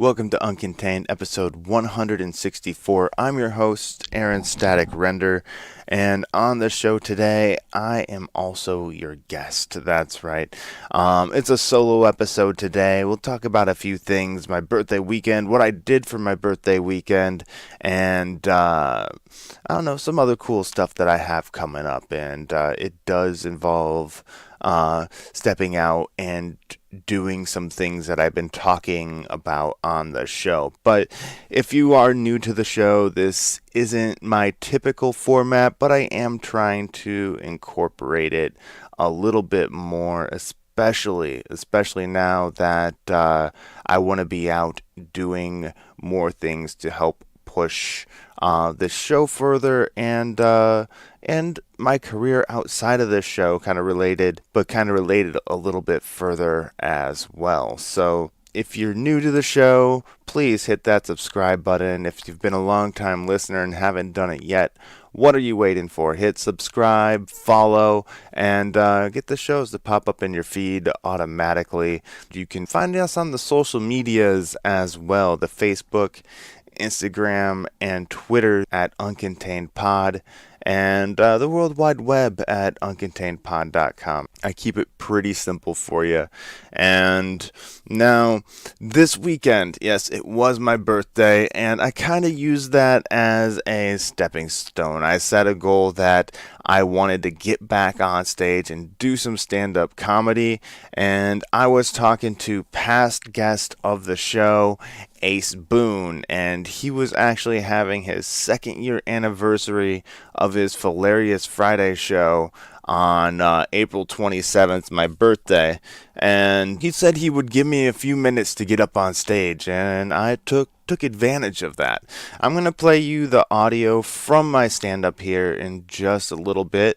Welcome to Uncontained, episode 164. I'm your host, Aaron Static Render, and on the show today, I am also your guest. That's right. It's a solo episode today. We'll talk about a few things, my birthday weekend, what I did for my birthday weekend, and I don't know, some other cool stuff that I have coming up, and it does involve stepping out and doing some things that I've been talking about on the show. But if you are new to the show, this isn't my typical format, but I am trying to incorporate it a little bit more, especially now that I want to be out doing more things to help push this show further and my career outside of this show, kind of related a little bit further as well. So if you're new to the show, please hit that subscribe button. If you've been a long time listener and haven't done it yet, what are you waiting for? Hit subscribe, follow, and get the shows to pop up in your feed automatically. You can find us on the social medias as well, the Facebook, Instagram, and Twitter at Uncontained Pod, and the World Wide Web at uncontainedpod.com. I keep it pretty simple for you. And now, this weekend, yes, it was my birthday, and I kind of used that as a stepping stone. I set a goal that I wanted to get back on stage and do some stand-up comedy, and I was talking to past guest of the show, Ace Boon, and he was actually having his second year anniversary of his Hilarious Friday show on April 27th, my birthday, and he said he would give me a few minutes to get up on stage, and I took advantage of that. I'm going to play you the audio from my stand-up here in just a little bit.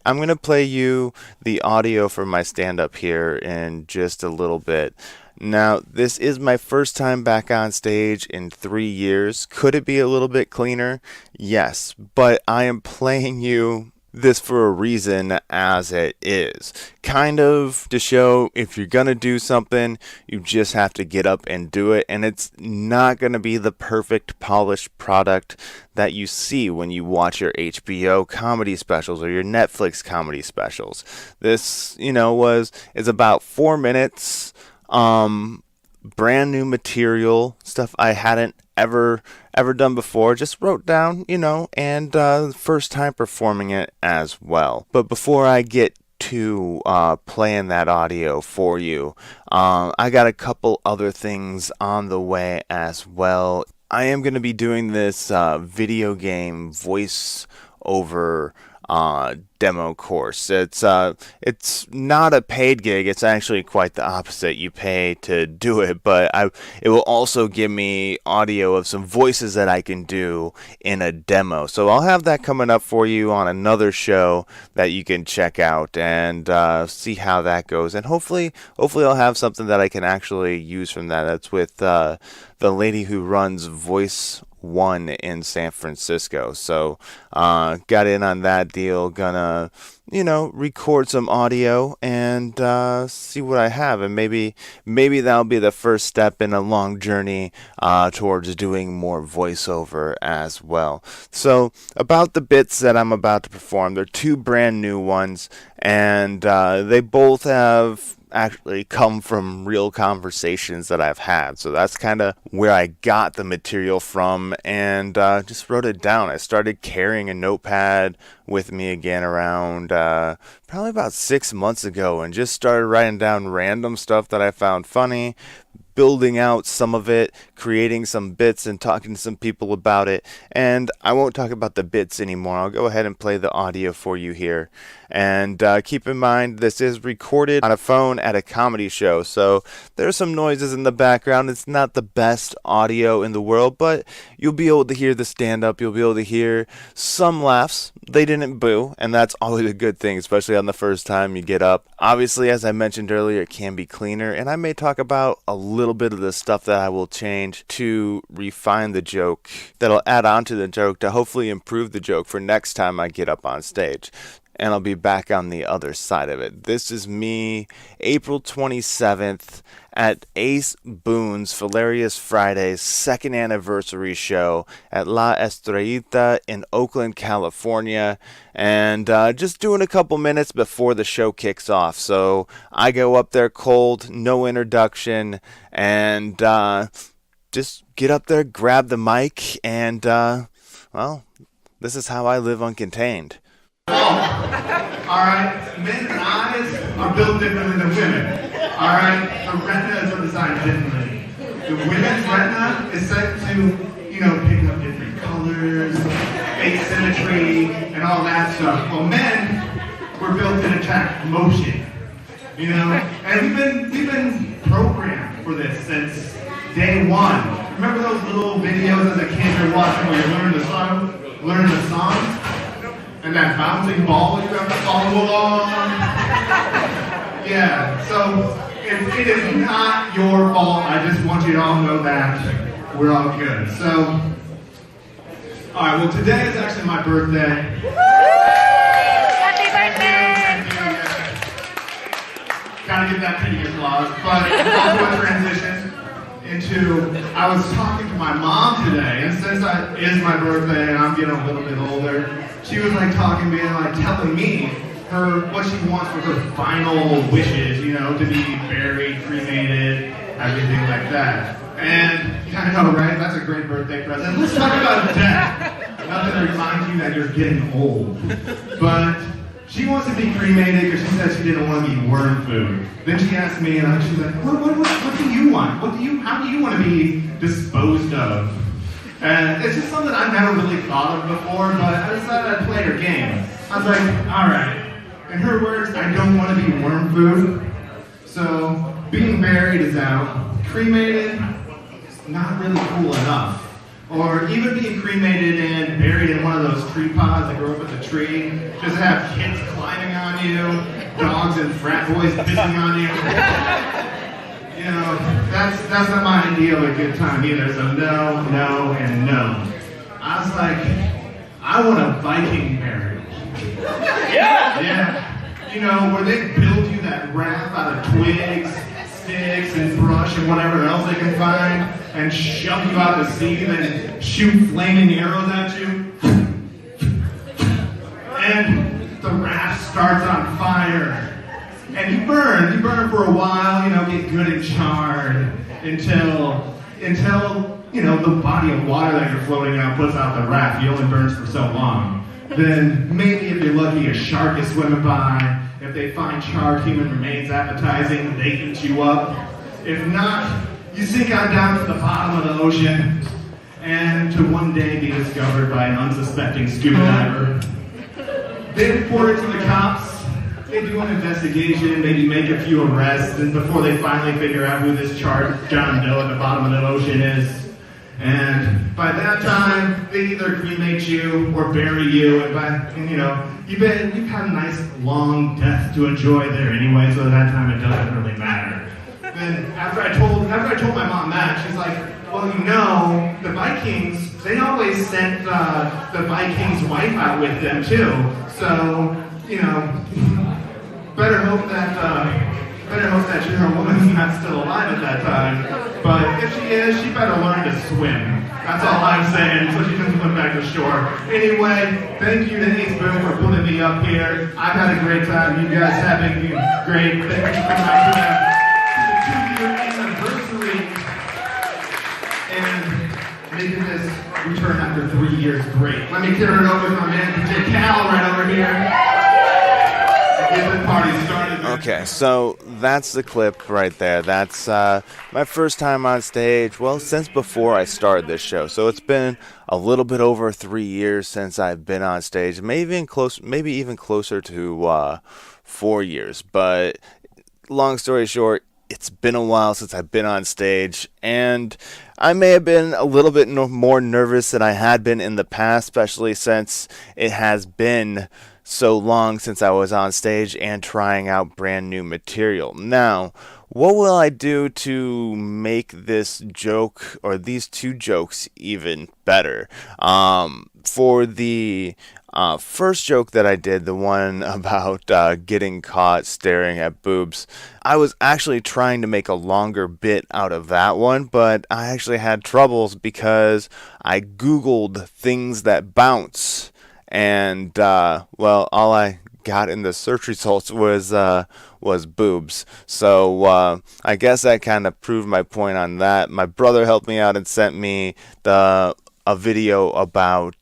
Now, this is my first time back on stage in 3 years. Could it be a little bit cleaner? Yes, but I am playing you this for a reason as it is. Kind of to show if you're going to do something, you just have to get up and do it. And it's not going to be the perfect polished product that you see when you watch your HBO comedy specials or your Netflix comedy specials. This, is about 4 minutes. Brand new material, stuff I hadn't ever done before, just wrote down, and first time performing it as well. But before I get to playing that audio for you, I got a couple other things on the way as well. I am going to be doing this video game voice over demo course. It's not a paid gig. It's actually quite the opposite. You pay to do it, but it will also give me audio of some voices that I can do in a demo. So I'll have that coming up for you on another show that you can check out and see how that goes. And hopefully I'll have something that I can actually use from that. That's with the lady who runs Voice One in San Francisco. So got in on that deal, gonna record some audio and see what I have, and maybe that'll be the first step in a long journey towards doing more voiceover as well. So about the bits that I'm about to perform, they're two brand new ones, and they both have actually come from real conversations that I've had. So that's kind of where I got the material from, and just wrote it down. I started carrying a notepad with me again around probably about 6 months ago, and just started writing down random stuff that I found funny, building out some of it, creating some bits and talking to some people about it. And I won't talk about the bits anymore. I'll go ahead and play the audio for you here. And keep in mind, this is recorded on a phone at a comedy show, so there's some noises in the background. It's not the best audio in the world, but you'll be able to hear the stand-up. You'll be able to hear some laughs. They didn't boo, and that's always a good thing, especially on the first time you get up. Obviously, as I mentioned earlier, it can be cleaner, and I may talk about a little bit of the stuff that I will change to refine the joke, that'll add on to the joke to hopefully improve the joke for next time I get up on stage. And I'll be back on the other side of it. This is me, April 27th at Ace Boon's Hilarious Fridays second anniversary show at La Estrellita in Oakland, California, and just doing a couple minutes before the show kicks off. So I go up there cold, no introduction, and just get up there, grab the mic, and well, this is how I live uncontained. Alright, men's eyes are built differently than women. Alright, the retinas are designed differently. The women's retina is set to, pick up different colors, face symmetry, and all that stuff. Well, men, we're built to detect motion. And we've been programmed for this since day one. Remember those little videos as a kid you're watching where you learn the song? And that bouncing ball you have to follow along? Yeah, so it is not your fault. I just want you to all know that we're all good. So, alright, well today is actually my birthday. Happy birthday! Gotta get that pretty applause. But also a transition into, I was talking to my mom today, and since it is my birthday and I'm getting a little bit older, she was telling me and telling me what she wants for her final wishes, to be buried, cremated, everything like that. And I know, right? That's a great birthday present. Let's talk about death. Nothing to remind you that you're getting old. But she wants to be cremated because she said she didn't want to be worm food. Then she asked me, and she's like, what do you want? How do you want to be disposed of? And it's just something I've never really thought of before, but I decided I'd play her game. I was like, alright. In her words, I don't want to be worm food. So, being buried is out. Cremated, not really cool enough. Or even being cremated and buried in one of those tree pods that grow up at the tree, just have kids climbing on you, dogs and frat boys pissing on you. That's not my idea of a good time either, so no, and no. I was like, I want a Viking burial. Yeah. Where they build you that raft out of twigs, sticks, and brush, and whatever else they can find, and shove you out to sea, then shoot flaming arrows at you. And the raft starts on fire. And you burn for a while, get good and charred until the body of water that you're floating out puts out the raft. You only burns for so long. Then maybe if you're lucky, a shark is swimming by. If they find charred human remains appetizing, they eat you up. If not, you sink on down to the bottom of the ocean and to one day be discovered by an unsuspecting scuba diver. They report it to the cops. They do an investigation, maybe make a few arrests, and before they finally figure out who this charred John Doe at the bottom of the ocean is. And by that time, they either cremate you or bury you, and you've had a nice long death to enjoy there anyway, so at that time it doesn't really matter. Then after I told my mom that, she's like, well, the Vikings, they always sent the Viking's wife out with them too. So, better hope that your woman's not still alive at that time. But if she is, she better learn to swim. That's all I'm saying, so she can swim back to shore. Anyway, thank you to Ace Boon for putting me up here. I've had a great time. You guys have been great. Thank you for coming out to the 2-year anniversary and making this return after 3 years great. Let me turn it over to my man, DJ Cal, right over here. Get the party started. Okay, so that's the clip right there. That's my first time on stage, well, since before I started this show. So it's been a little bit over 3 years since I've been on stage, maybe even closer to 4 years. But long story short, it's been a while since I've been on stage, and I may have been a little bit more nervous than I had been in the past, especially since it has been so long since I was on stage and trying out brand new material. Now, what will I do to make this joke or these two jokes even better? For the First joke that I did, the one about getting caught staring at boobs, I was actually trying to make a longer bit out of that one, but I actually had troubles because I Googled things that bounce, and well, all I got in the search results was boobs. So I guess that kind of proved my point on that. My brother helped me out and sent me a video about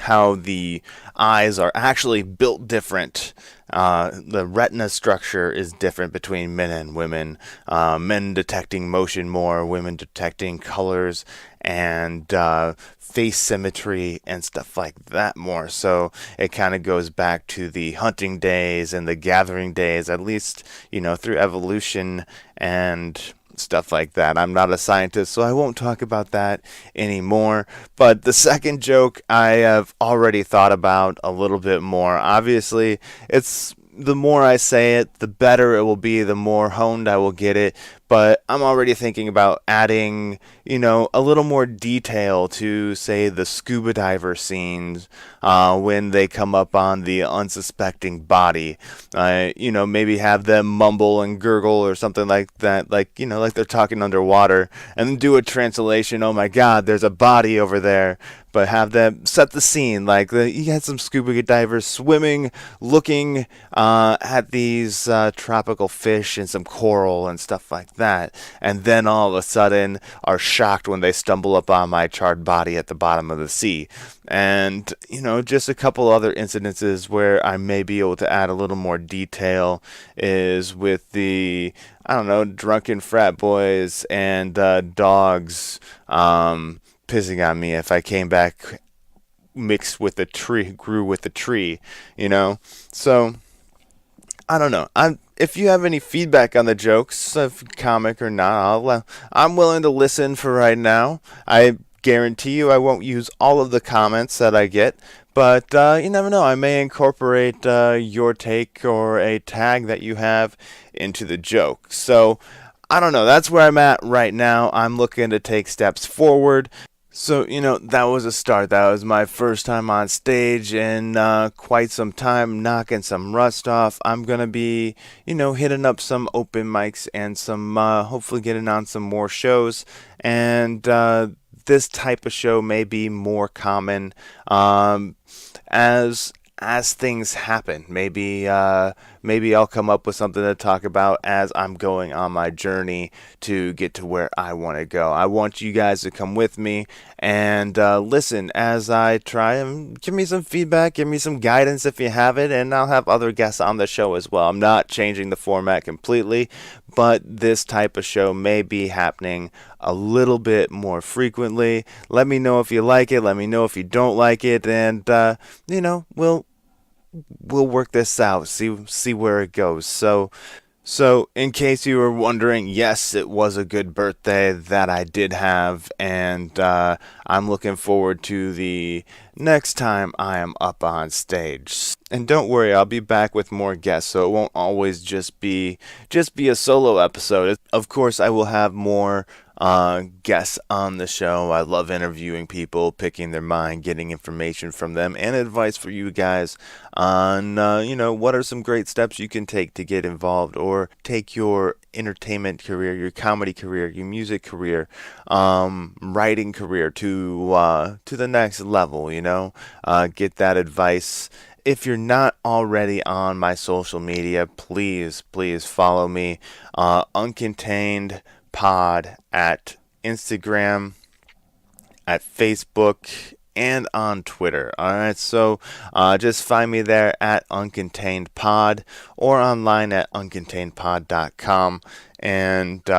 how the eyes are actually built different. The retina structure is different between men and women. Men detecting motion more, women detecting colors and face symmetry and stuff like that more. So it kind of goes back to the hunting days and the gathering days, at least, through evolution and stuff like that. I'm not a scientist, so I won't talk about that anymore. But the second joke I have already thought about a little bit more. Obviously, it's the more I say it, the better it will be, the more honed I will get it. But I'm already thinking about adding, a little more detail to, say, the scuba diver scenes when they come up on the unsuspecting body. Maybe have them mumble and gurgle or something like that, like they're talking underwater, and then do a translation. Oh my God, there's a body over there. But have them set the scene, like you had some scuba divers swimming, looking at these tropical fish and some coral and stuff like that, and then all of a sudden are shocked when they stumble upon my charred body at the bottom of the sea. And just a couple other incidences where I may be able to add a little more detail is with the, I don't know, drunken frat boys and dogs pissing on me if I came back mixed with a tree, grew with a tree, So I don't know. If you have any feedback on the jokes, if comic or not, I'm willing to listen for right now. I guarantee you I won't use all of the comments that I get, but you never know. I may incorporate your take or a tag that you have into the joke. So I don't know. That's where I'm at right now. I'm looking to take steps forward. So, that was a start. That was my first time on stage in quite some time, knocking some rust off. I'm going to be, hitting up some open mics and some, hopefully getting on some more shows. And this type of show may be more common as things happen. Maybe I'll come up with something to talk about as I'm going on my journey to get to where I want to go. I want you guys to come with me and listen as I try and give me some feedback, give me some guidance if you have it, and I'll have other guests on the show as well. I'm not changing the format completely, but this type of show may be happening a little bit more frequently. Let me know if you like it. Let me know if you don't like it, and we'll work this out, see where it goes. So in case you were wondering, yes, it was a good birthday that I did have, and I'm looking forward to the next time I am up on stage. And don't worry, I'll be back with more guests, so it won't always just be a solo episode. Of course, I will have more guests on the show. I love interviewing people, picking their mind, getting information from them, and advice for you guys on, what are some great steps you can take to get involved or take your entertainment career, your comedy career, your music career, writing career to the next level, get that advice. If you're not already on my social media, please follow me, Uncontained Pod at Instagram, at Facebook, and on Twitter. Alright, so just find me there at Uncontained Pod or online at uncontainedpod.com, and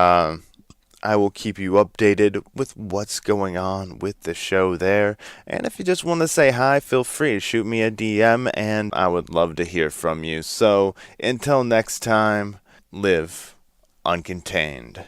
I will keep you updated with what's going on with the show there. And if you just want to say hi, feel free to shoot me a DM, and I would love to hear from you. So until next time, live uncontained.